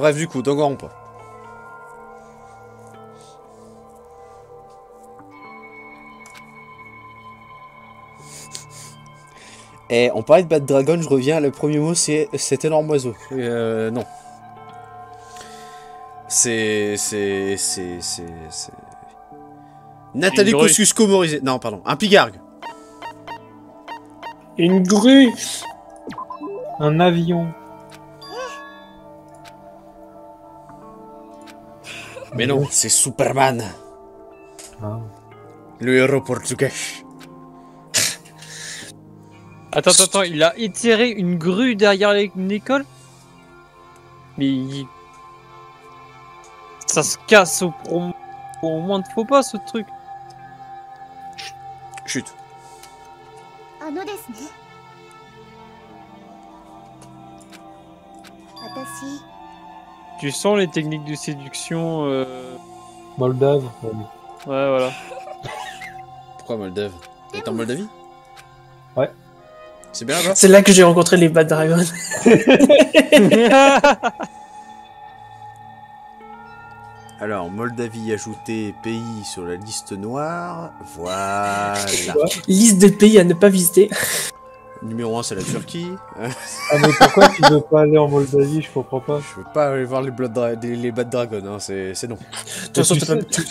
Bref, du coup, Danganronpa. Et on parlait de Bad Dragon, je reviens, le premier mot c'est cet énorme oiseau. Non. C'est... Nathalie Kosciusko-Morizet. Non, pardon, un pigargue. Une grue. Un avion. Mais non, c'est Superman. Ah. Le héros portugais. Attends, il a étiré une grue derrière une école? Mais... Ça se casse au moins de faux pas, ce truc. Chut. Tu sens les techniques de séduction Moldave. Ouais, voilà. Pourquoi Moldave? T'es en Moldavie? Ouais. C'est bien là-bas? C'est là que j'ai rencontré les Bad Dragons. Alors, Moldavie ajouté pays sur la liste noire. Voilà. Liste de pays à ne pas visiter. Numéro 1, c'est la Turquie. Ah mais pourquoi tu veux pas aller en Moldavie? Je comprends pas. Je veux pas aller voir les Bad Dragons, hein, c'est non. De toute façon,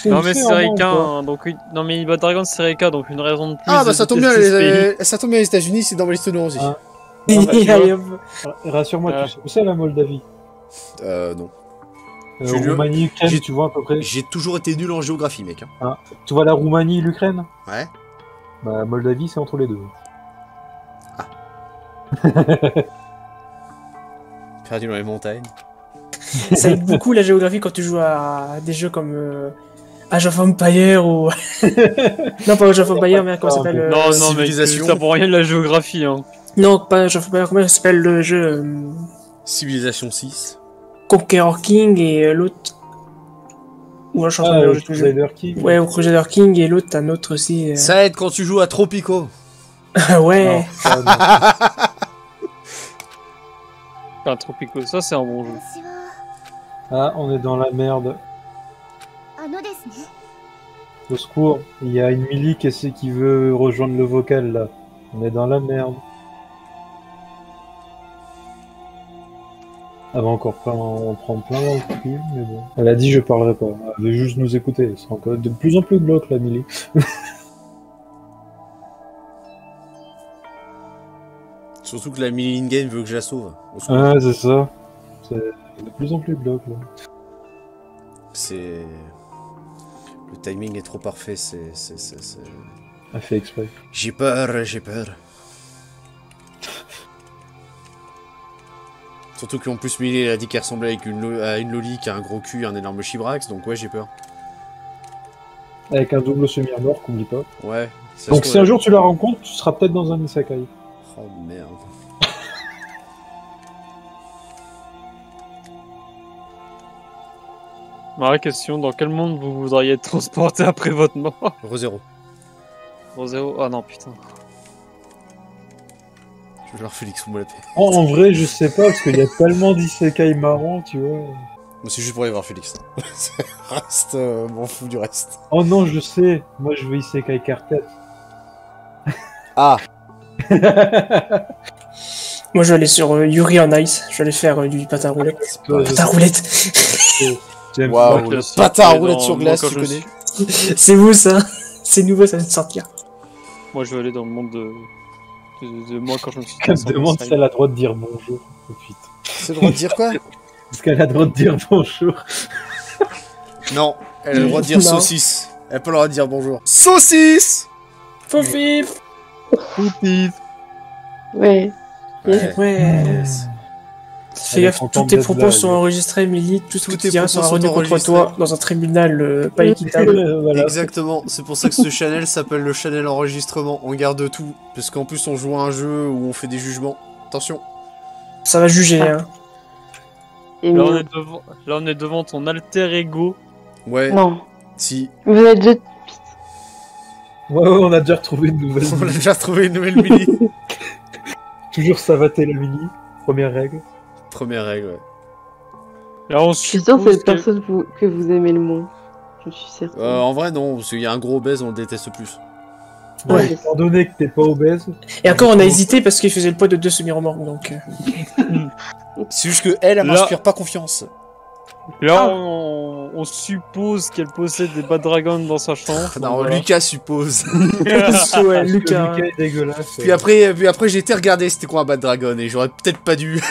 Non mais c'est Reika, hein, donc oui. Non mais Bad Dragon c'est Reika, donc une raison de plus. Ah bah ça tombe bien, les les États-Unis, c'est dans ma liste noire aussi. Ah. Allez, hop. Rassure-moi, tu sais où c'est la Moldavie? Non. Roumanie, Ukraine, tu vois à peu près. J'ai toujours été nul en géographie, mec. Hein. Ah. Tu vois la Roumanie, l'Ukraine? Ouais. Bah Moldavie, c'est entre les deux. Perdu dans les montagnes. Ça aide beaucoup la géographie quand tu joues à des jeux comme Age of Empire ou... non, pas Age of Empire, mais comment ça s'appelle Non, mais Civilisation. ça pour rien de la géographie, hein. Non, pas Age of Empire, comment ça s'appelle le jeu Civilisation 6. Conqueror King et l'autre... Ou un chanson de Crusader King. Ouais, ou Crusader King et l'autre, un autre aussi. Ça aide quand tu joues à Tropico. Ouais. Un Tropico, ça c'est un bon jeu. Ah, on est dans la merde. Au secours, il y a une Millie qui veut rejoindre le vocal là. On est dans la merde. Elle va encore en prendre plein dans le cul, mais bon. Elle a dit je parlerai pas. Elle veut juste nous écouter. C'est encore de plus en plus glauque la Millie. Surtout que la mini in-game veut que je la sauve. Ah, c'est ça. C'est de plus en plus glauque là. C'est... Le timing est trop parfait, c'est... Elle fait exprès. J'ai peur, j'ai peur. Surtout qu'en plus Millie a dit qu'elle ressemblait à une loli qui a un gros cul et un énorme chibrax, donc ouais j'ai peur. Avec un double semi-armor, qu'oublie pas. Ouais. Donc si un jour tu la rencontres, tu seras peut-être dans un isekai. Oh merde. Ma question, dans quel monde vous voudriez être transporté après votre mort? Rosero. Rosero? Ah non, putain. Je vais voir Félix, fous-moi la paix. Oh, en vrai, je sais pas, parce qu'il y a tellement d'isekai marrants, tu vois. Moi c'est juste pour aller voir Félix. Reste, m'en fous du reste. Oh non, je sais. Moi, je veux isekai Quartet. Ah. Moi, je vais aller sur Yuri on Ice. Je vais aller faire du patin à roulette. Patin à roulette. Waouh, le patin à roulette sur glace, tu connais? C'est vous ça? C'est nouveau, ça vient de sortir. Moi, je vais aller dans le monde de moi quand je me suis... Elle me demande si elle a le droit de dire bonjour. C'est le droit de dire quoi? Est-ce qu'elle a le droit de dire bonjour? Non, elle a le droit de dire saucisse. Elle a pas le droit de dire bonjour. Saucisse! Foufif! Foufif! Ouais. Ouais. Fais gaffe, tous tes propos sont enregistrés, Millie. Tout ce que tu diras sera retenu contre toi dans un tribunal pas équitable. Voilà. Exactement, c'est pour ça que ce channel s'appelle le channel enregistrement. On garde tout, parce qu'en plus on joue à un jeu où on fait des jugements. Attention. Ça va juger, hein. Là, on est devant ton alter ego. Ouais. Non. Si. Vous êtes deux. Ouais, on a déjà retrouvé une nouvelle. On a déjà trouvé une nouvelle Millie. Toujours savater la Millie. Première règle. Première règle, ouais. Là, on Je suis sûr que c'est suppose la personne que vous aimez le moins. Je suis certain. En vrai, non, parce qu'il y a un gros obèse, on le déteste plus. Ouais, étant donné que t'es pas obèse. Et encore, on a hésité parce qu'il faisait le poids de 2 semi-remorques, donc... C'est juste que elle Là- m'inspire pas confiance. Là, on suppose qu'elle possède des bad dragons dans sa chambre. Non, voilà. Lucas suppose. ouais, Lucas. Lucas est dégueulasse. Puis après j'ai été regarder c'était quoi un Bad Dragon et j'aurais peut-être pas dû.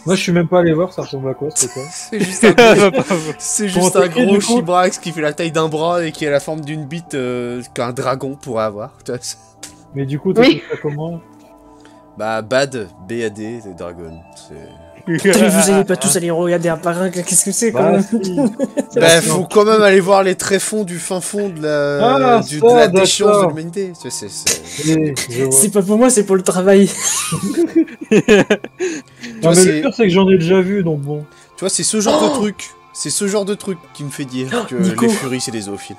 Moi, je suis même pas allé voir, ça ressemble à quoi, c'est quoi? C'est juste un gros, c'est Comment juste un t'écris, gros du coup Chibrax qui fait la taille d'un bras et qui a la forme d'une bite qu'un dragon pourrait avoir. Tu vois, Mais du coup, t'as Oui. fait ça comment? bah Bad, B-A-D, des dragons. Putain, vous allez pas tous aller regarder un par un, qu'est-ce que c'est quand Bah, même si. Bah faut quand même aller voir les tréfonds du fin fond de la, Ah, de ça, la déchéance de d'accord. l'humanité. Je vois. C'est pas pour moi, c'est pour le travail. Non, mais c'est- le pire, c'est que j'en ai déjà vu, donc bon. Tu vois, c'est ce genre de truc. C'est ce genre de truc qui me fait dire que Nico. les furies c'est des zoophiles.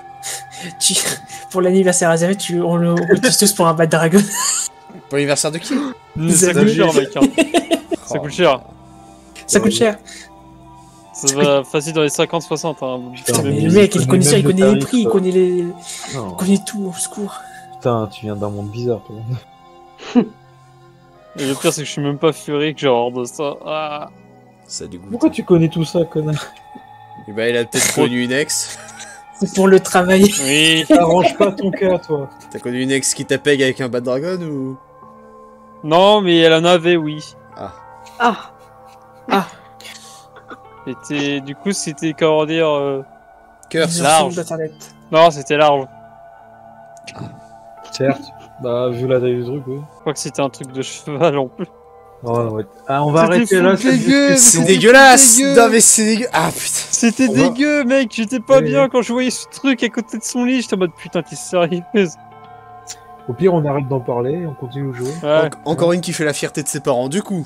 Pour l'anniversaire à Zéret, on le teste tous pour un Bad Dragon. Pour l'anniversaire de qui? Ça coûte cher, mec. Hein. Ça coûte cher. Ça coûte cher. Ça va facile dans les 50-60. Hein. Putain, mais mais le mec, il connaît connaît ça, même il le connaît les tarif, prix, il quoi. connaît les... Non. Il connaît tout, au secours. Putain, tu viens d'un monde bizarre, toi. Et le pire, c'est que je suis même pas furieux que j'ai hors de ça. Ah. Ça dégoûte. Pourquoi tu connais tout ça, connard? Et bah il a peut-être connu une ex. C'est pour le travail. Oui. Arrange pas ton cas, toi. T'as connu une ex qui tapègue avec un Bad Dragon ou? Non, mais elle en avait, oui. Ah, Du coup, c'était, comment dire... Cœur. Ils ont large. fait d'Internet. Non, c'était large. Certes. Bah, vu la taille du truc, oui. Je crois que c'était un truc de cheval en plus. Oh, ouais. Ah, on va C'était arrêter fou, là, cette dégueu, discussion. C'est dégueulasse! dégueu. Non mais c'est dégueu! Ah putain! C'était On va- dégueu, mec. J'étais pas Oui. bien quand je voyais ce truc à côté de son lit. J'étais en mode putain, t'es sérieuse? Au pire, on arrête d'en parler et on continue de jouer. Ouais. Encore une qui fait la fierté de ses parents, du coup.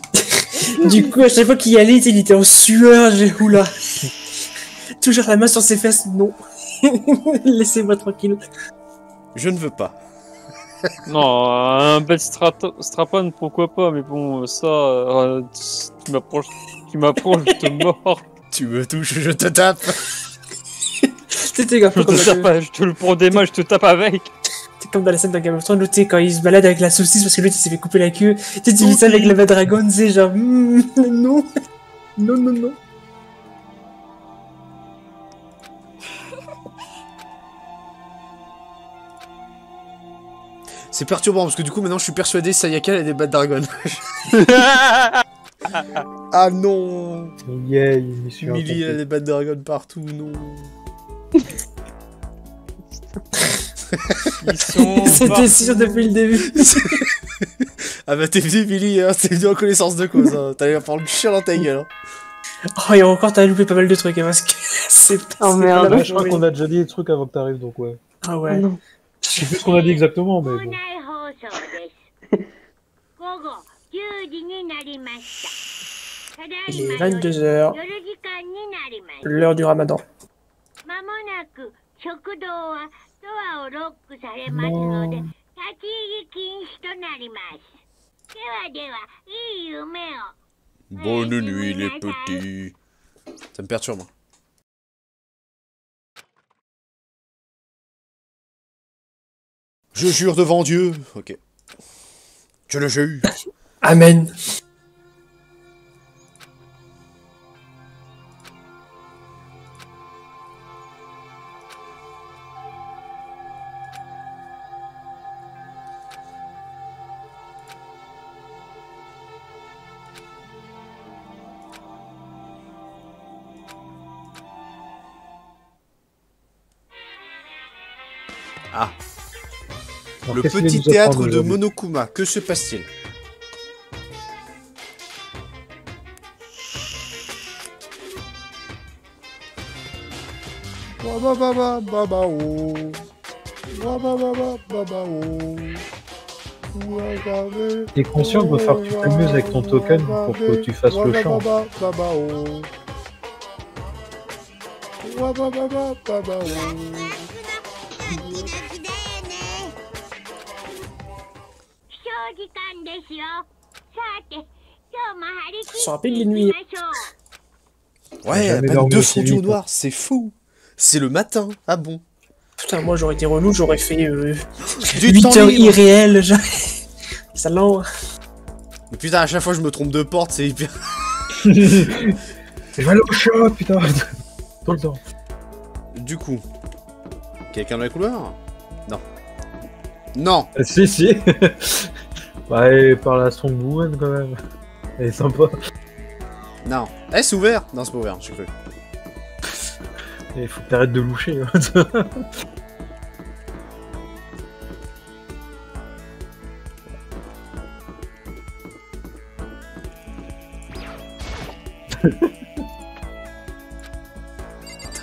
Du coup, à chaque fois qu'il y allait, il était en sueur, j'ai oula. Toujours la main sur ses fesses, non. Laissez-moi tranquille. Je ne veux pas. Non, un bel strapon, pourquoi pas, mais bon, ça, tu m'approches, je te mords. Tu me touches, je te tape. C'était grave Je comme, te tape, je te le prends des mains, je te tape avec. c'est comme dans la scène dans Game of Thrones, l'autre, tu sais, quand il se balade avec la saucisse parce que l'autre il s'est fait couper la queue. Tu sais, tu vis ça avec le Bad Dragon, c'est genre, non. Non, non, non. C'est perturbant parce que du coup maintenant je suis persuadé Sayaka elle a des Bad Dragon. Ah non! Yeah, il m'y suis Millie elle a incompris. des Bad Dragon partout, non. Ils sont C'était partis. sûr depuis le début. Ah bah t'es venu Millie, hein, t'es venu en connaissance de cause, hein. T'allais prendre le chien dans ta gueule. Hein. Oh, et encore, t'as loupé pas mal de trucs, hein, parce que c'est Oh, c'est merde. pas Ouais, je crois horrible. qu'on a déjà dit des trucs avant que t'arrives, donc ouais. Ah oh ouais. non. Je sais plus ce qu'on a dit exactement, mais bon. 午後10時になりました。ただ Il い est まより 22h, 夜時間になります。 l'heure du ramadan. まもなく食堂はドアをロックされますので、立ち入り禁止となります。ではでは、いい夢を。 Bonne nuit les petits. Ça me perturbe. Je jure devant Dieu. Ok. Je le jure. Amen. Ah. Alors, Le qu'est-ce qu'il petit nous apprend théâtre de aujourd'hui Monokuma. Que se passe-t-il? T'es conscient qu'il va falloir que tu t'amuses avec ton token pour que tu fasses le chant. Ils sont rapides, les nuits. Ouais, jamais pas dormi deux aussi fondus au vite. noir, c'est fou. C'est le matin. Ah bon. Putain, moi j'aurais été relou, j'aurais fait Du 8 temps heures libre. irréelles. Ça lent. Mais putain, à chaque fois je me trompe de porte, c'est hyper... Je vais aller au chat, putain. Tout le temps. Du coup... Quelqu'un dans les couloirs? Non. Non. Si. Ouais, par la Strongwoman quand même. Elle est sympa. Non. Eh, c'est ouvert? Non, c'est pas ouvert, j'ai cru. Il faut que t'arrêtes de loucher.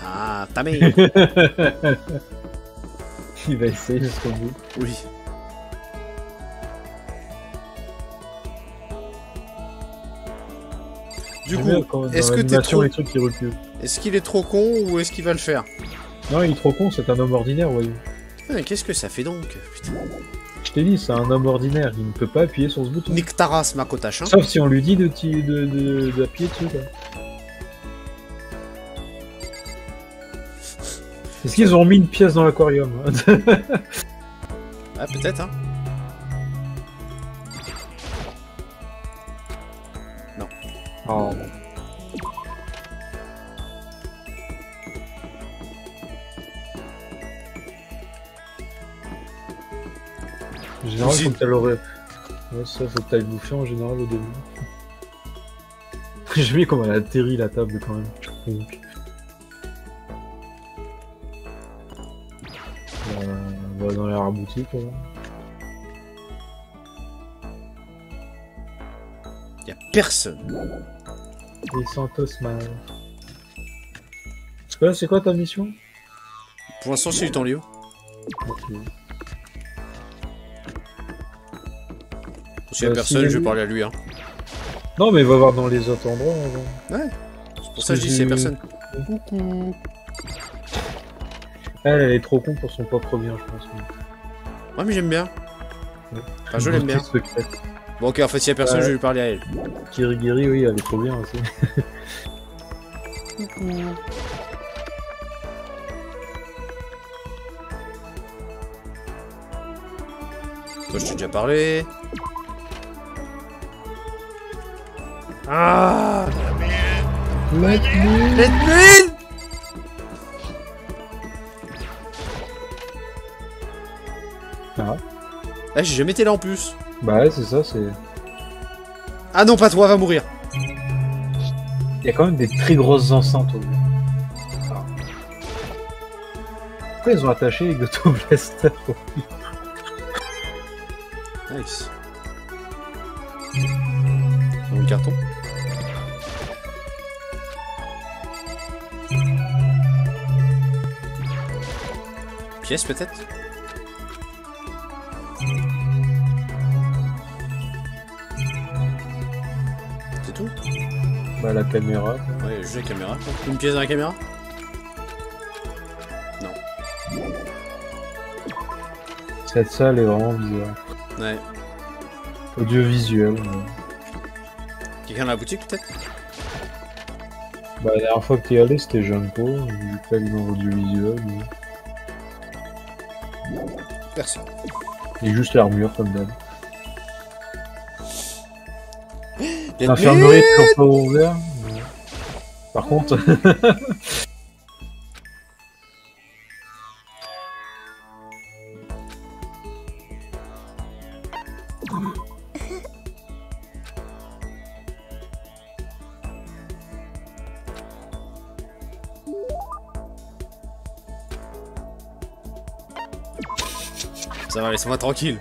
Ah, ta mère. Il va essayer jusqu'au bout. Oui. Du coup, est-ce que t'es trop... les trucs qui reculent. Est-ce qu'il est trop con ou est-ce qu'il va le faire? Non, il est trop con, c'est un homme ordinaire, voyou. Mais qu'est-ce que ça fait donc? Putain. Je t'ai dit, c'est un homme ordinaire, il ne peut pas appuyer sur ce bouton. Nick Taras, Makotash, hein. Sauf si on lui dit d'appuyer dessus, quoi. Est-ce qu'ils ont mis une pièce dans l'aquarium? Ah, peut-être, hein. Non. Oh. En général, faut que t'ailles ouais, ça, faut que t'ailles bouffer en général au début. J'ai vu comment elle a atterri la table quand même. On va dans la boutique là. Y'a personne. Et Santos mal. C'est quoi ta mission? Pour l'instant, c'est du temps libre. Okay. S'il y a personne, je vais parler à lui, hein. Non, mais va voir dans les autres endroits avant. Ouais. C'est pour ça que je dis s'il y a personne. Coucou. Elle est trop con pour son propre bien, je pense. Ouais, mais j'aime bien. Ouais. Enfin, je l'aime bien. Bon, ok, en fait, s'il y a personne, je vais lui parler à elle. Kirigiri, oui, elle est trop bien aussi. Coucou. Toi, je t'ai déjà parlé. Ah! Let me in! Ah. Ah, j'ai jamais été là en plus. Bah ouais, c'est ça, c'est... Ah non, pas toi, va mourir. Il y a quand même des très grosses enceintes au bout. Ah. Pourquoi ils ont attaché les Goto Blaster au bout? Nice. Dans le carton. Pièce peut-être? C'est tout? Bah la caméra. Quoi. Ouais, juste la caméra. Une pièce dans la caméra? Non. Cette salle est vraiment bizarre. Ouais. Audiovisuel. Ouais. Quelqu'un dans la boutique peut-être? Bah la dernière fois que t'y allé c'était Junko, j'ai pas vu dans l'audiovisuel. Mais... Personne. Et juste l'armure comme d'hab. L'infirmerie est toujours pas ouverte. Mais... Par contre... Ça va, laisse-moi tranquille.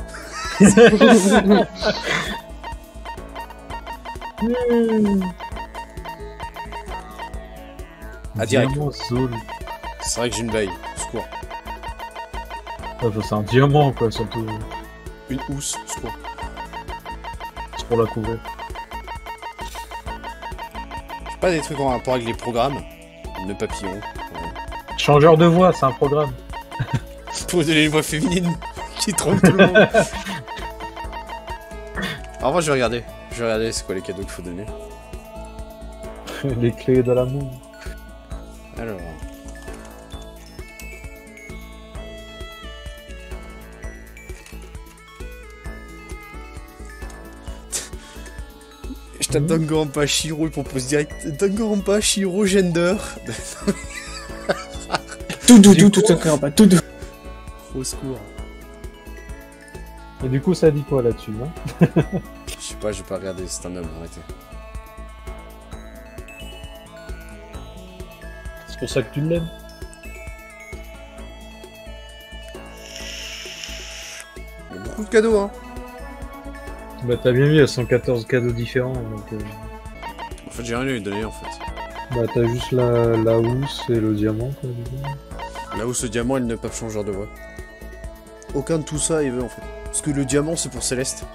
Ah, direct. C'est vrai que j'ai une baille. Secours. C'est un diamant quoi, surtout. Une housse, secours. C'est pour la couvrir. J'ai pas des trucs en rapport avec les programmes. Le papillon. Ouais. Changeur de voix, c'est un programme. Pour donner une voix féminine qui trompe tout le monde. Alors moi je vais regarder. Je vais regarder c'est quoi les cadeaux qu'il faut donner. Les clés de l'amour. Alors... Je tape Danganronpa Shiro, il propose direct Danganronpa Shiro Gender. Tout doudou, tout encore pas, tout doudou. Au secours. Et du coup, ça dit quoi là-dessus, non? Je sais pas, j'ai pas regardé, c'est un homme, arrêtez. C'est pour ça que tu l'aimes. Il y a beaucoup de cadeaux, hein. Bah t'as bien vu, il y a 114 cadeaux différents, donc... En fait, j'ai rien lui donné, en fait. Bah t'as juste la housse et le diamant, quoi, du coup. Là où ce diamant, il ne peut pas changer de voix. Aucun de tout ça, il veut, en fait. Parce que le diamant, c'est pour Céleste.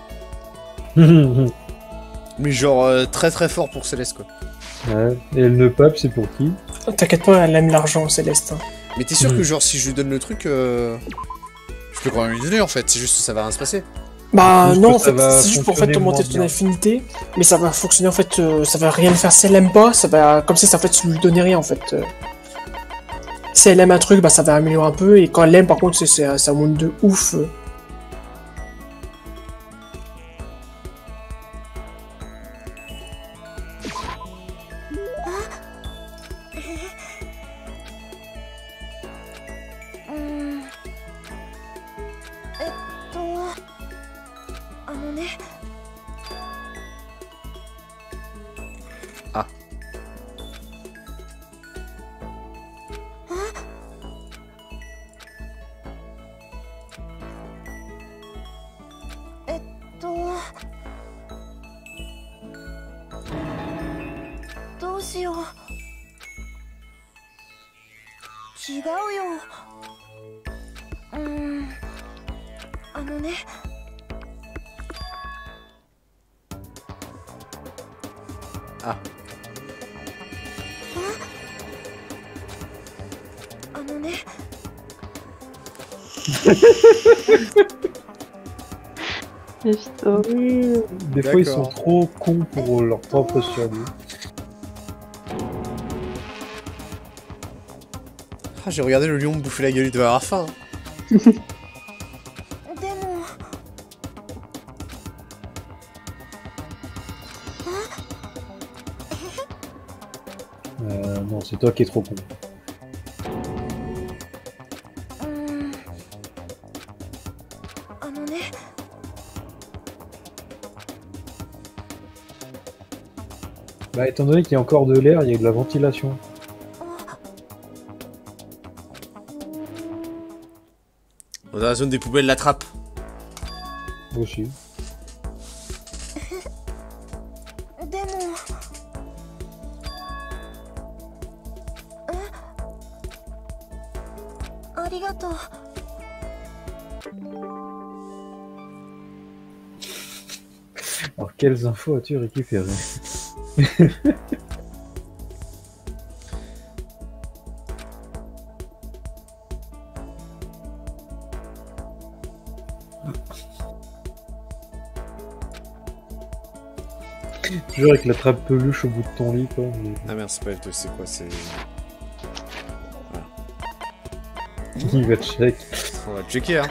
Mais genre, très très fort pour Céleste, quoi. Ouais, et le nœud pape, c'est pour qui? T'inquiète pas, elle aime l'argent, Céleste. Mais t'es sûr que, genre, si je lui donne le truc, je peux quand même lui donner, en fait. C'est juste que ça va rien se passer. Bah Juste non, que en ça fait, va c'est juste pour en fait fonctionner augmenter moins ton bien. affinité, mais ça va fonctionner en fait, ça va rien faire si elle aime pas, ça va comme si ça en fait tu lui donnais rien en fait. Si elle aime un truc, bah ça va améliorer un peu, et quand elle l'aime par contre, ça monte de ouf. Ah. Ah. Putain. Des fois, ils sont D'accord. trop cons pour leur propre survie. Ah, j'ai regardé le lion me bouffer la gueule, il doit avoir faim. Hein. Non, c'est toi qui es trop con. Bah, étant donné qu'il y a encore de l'air, il y a de la ventilation. Dans la zone des poubelles, la trappe. Aussi. Alors, quelles infos as-tu récupérées? Toujours avec la trappe peluche au bout de ton lit, quoi. mais- Ah merde, c'est pas F2, c'est quoi? C'est... Il va check. On va checker, hein.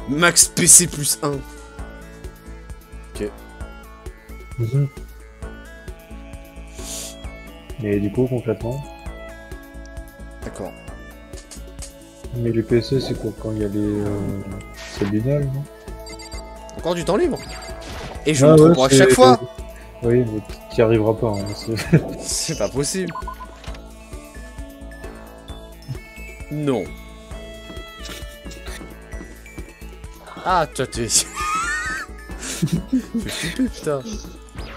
Max PC plus 1. Ok. Mhm. Et du coup, concrètement. D'accord. Mais les PC, c'est quoi quand il y a les. C'est binal, non? Encore du temps libre. Et je Ah me ouais, trompe à c'est- chaque fois. Oui, mais t'y arriveras pas. Hein, C'est pas possible. Non. Ah, toi, t'es... Fais flipper, putain.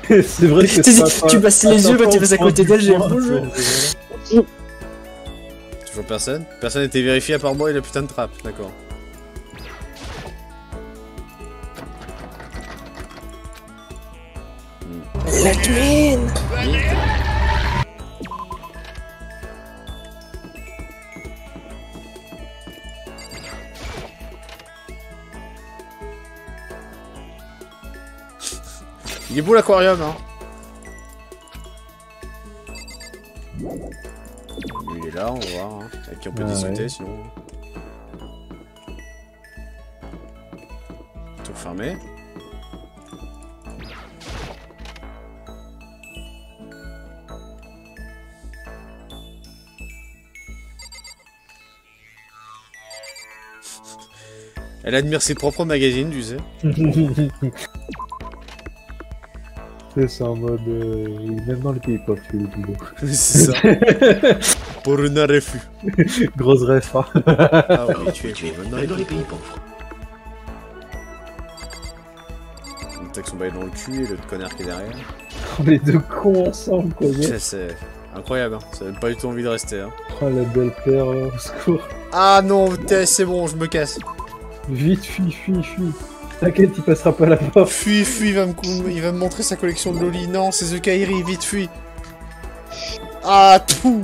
c'est vrai que ça Tu passes les yeux quand tu passes à côté d'elle, j'ai bonjour. Toujours personne? Personne n'était vérifié à part moi et la putain de trappe, d'accord. La twin. Il est beau l'aquarium, hein. Lui, il est là, on va voir. Hein. Avec qui on peut discuter, sinon. Tout fermé. Elle admire ses propres magazines, tu sais. C'est en mode... même dans les pays pauvres, tu le boulot. C'est ça. Pour une refus. Grosse ref, hein. Ah oui, tu es beau. Même dans les pays pauvres. Le texte son bail dans le cul et le connard qui est derrière. Les deux cons ensemble, quoi. C'est incroyable, hein. Ça donne pas du tout envie de rester. Hein. Oh, la belle paire, au secours. Ah non, c'est bon, je me casse. Vite, fuis. T'inquiète, il passera pas là-bas. Fuis, il va me montrer sa collection de Loli. Non, c'est The Kairi, vite, fuis. Ah, tout.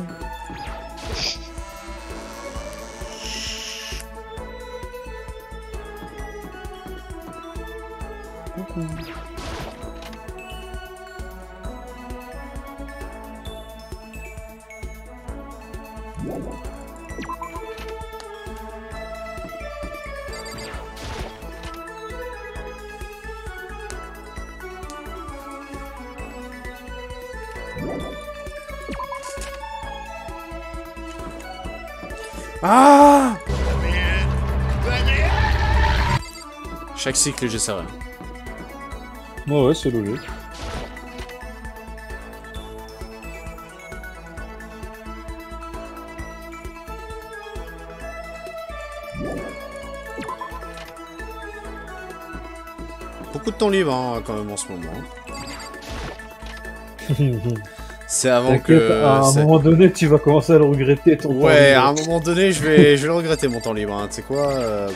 Coucou. Ah! Chaque cycle, j'essaierai. Ouais, c'est logique. Beaucoup de temps libre, hein, quand même, en ce moment. C'est avant que... À un moment donné, tu vas commencer à le regretter, ton temps Ouais, libre. à un moment donné, je vais le regretter, mon temps libre. Hein. Tu sais quoi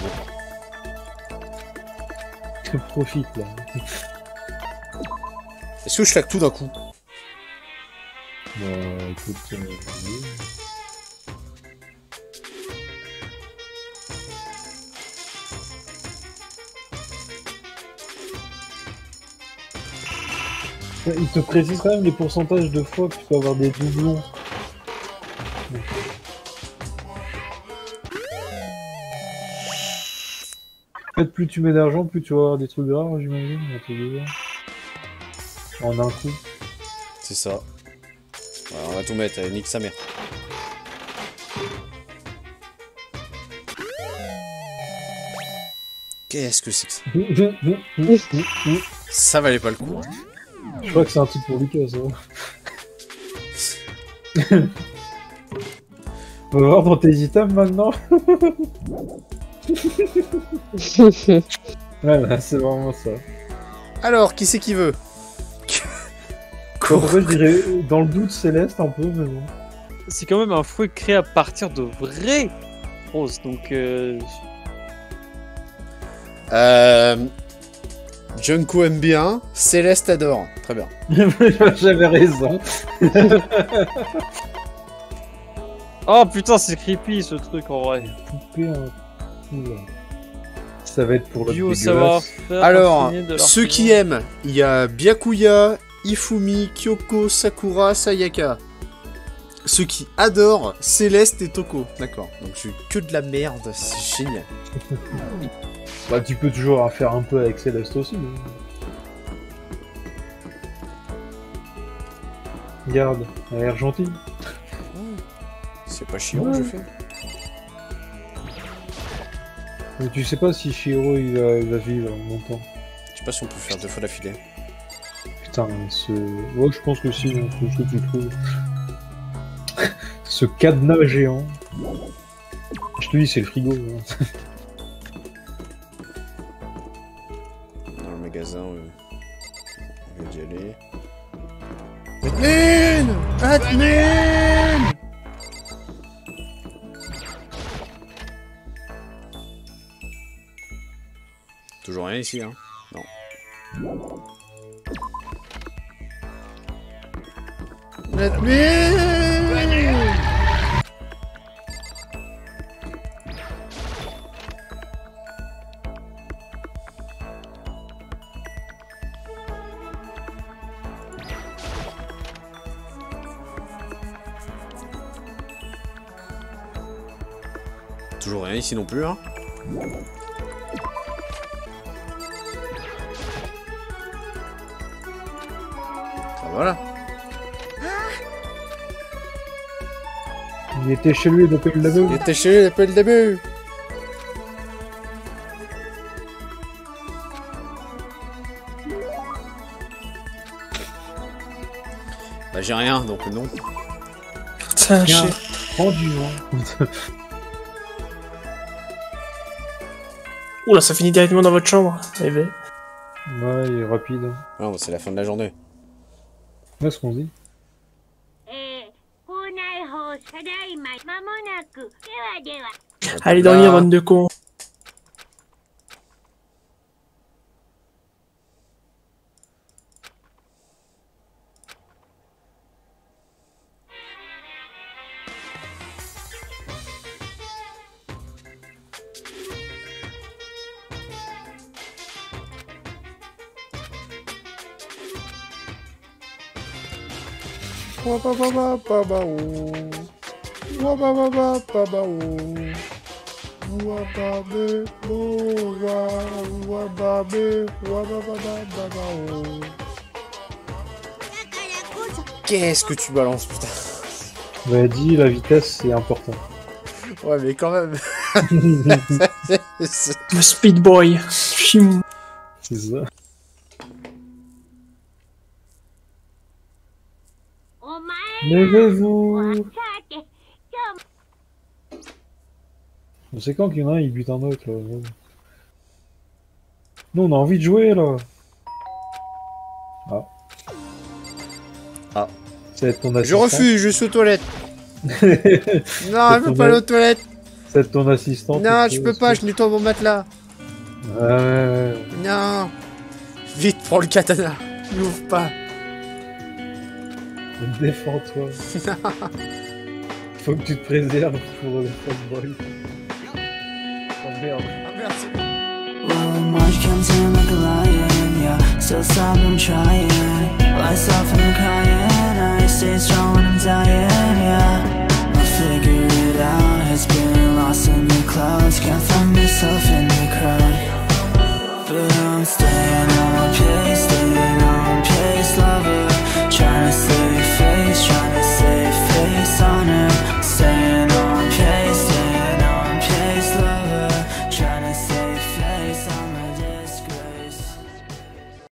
bon. Profite, là. Est-ce que je claque tout d'un coup? Écoute... oui. Il te précise quand même les pourcentages de fois que tu peux avoir des doublons. En fait, plus tu mets d'argent, plus tu vas avoir des trucs rares, j'imagine. En un coup. C'est ça. Alors, on va tout mettre, nique sa mère. Qu'est-ce que c'est que ça? Ça valait pas le coup. Je crois que c'est un truc pour Lucas, ça. On va voir dans tes items maintenant. Voilà, c'est vraiment ça. Alors, qui c'est qui veut? En vrai, je dirais dans le doute Céleste un peu, mais bon. C'est quand même un fouet créé à partir de vraies roses, donc... Junko aime bien, Céleste adore. Très bien. J'avais raison. Oh putain, c'est creepy ce truc en vrai. Poupée un coup, là. Ça va être pour le Bio dégueulasse. savoir-faire. Alors, infini de ceux qui l'artisan. aiment, il y a Byakuya, Ifumi, Kyoko, Sakura, Sayaka. Ceux qui adorent, Céleste et Toko. D'accord, donc j'ai que de la merde, c'est génial. Bah, tu peux toujours faire un peu avec Céleste aussi. Hein. Regarde, elle a l'air gentille. C'est pas chiant, je fais. Mais tu sais pas si Shiro il va vivre longtemps. Je sais pas si on peut faire 2 fois d'affilée. Putain, ouais, je pense que si, hein, faut que tu trouves. Ce cadenas géant. Je te dis, c'est le frigo. Hein. Dans le magasin, on va y aller. Admin! Admin! Toujours rien ici, hein? Non. Admin! toujours rien ici non plus, hein. Ah, voilà. Il était chez lui depuis le début. Il était chez lui depuis le début. Bah j'ai rien, donc non. Putain, Tiens, j'ai... prends du vent. Oula, ça finit directement dans votre chambre. Eh ben. Ouais, il est rapide. Hein. Ah non, c'est la fin de la journée. Qu'est-ce qu'on dit? 校内法ただいま間もなくではでは Allez dormir, bande de cons. Qu'est-ce que tu balances, putain? Bah, dit, la vitesse, c'est important. Ouais, mais quand même. C'est- Le Speed Boy. Chim. C'est ça. お前 Levez-vous! さて今日 C'est quand qu'il y en a un, il bute un autre, là. Nous, on a envie de jouer, là. Ah. Ah. Ça va être ton Je assistant. refuse, je suis aux toilettes. Non, je peux pas aller aux toilettes. Ça va être ton assistant. Non, je peux pas, je nettoie mon matelas. Ouais. Non. Vite, prends le katana. N'ouvre pas. Défends-toi. Faut que tu te préserves pour le football. Oh merde. Ah merde, c'est bon. Well, March comes in like a lion, yeah. Still stop, I'm trying. Lights off and I'm crying. I stay strong when I'm dying, yeah. I'll figure it out. Has been lost in the clouds. Can't find myself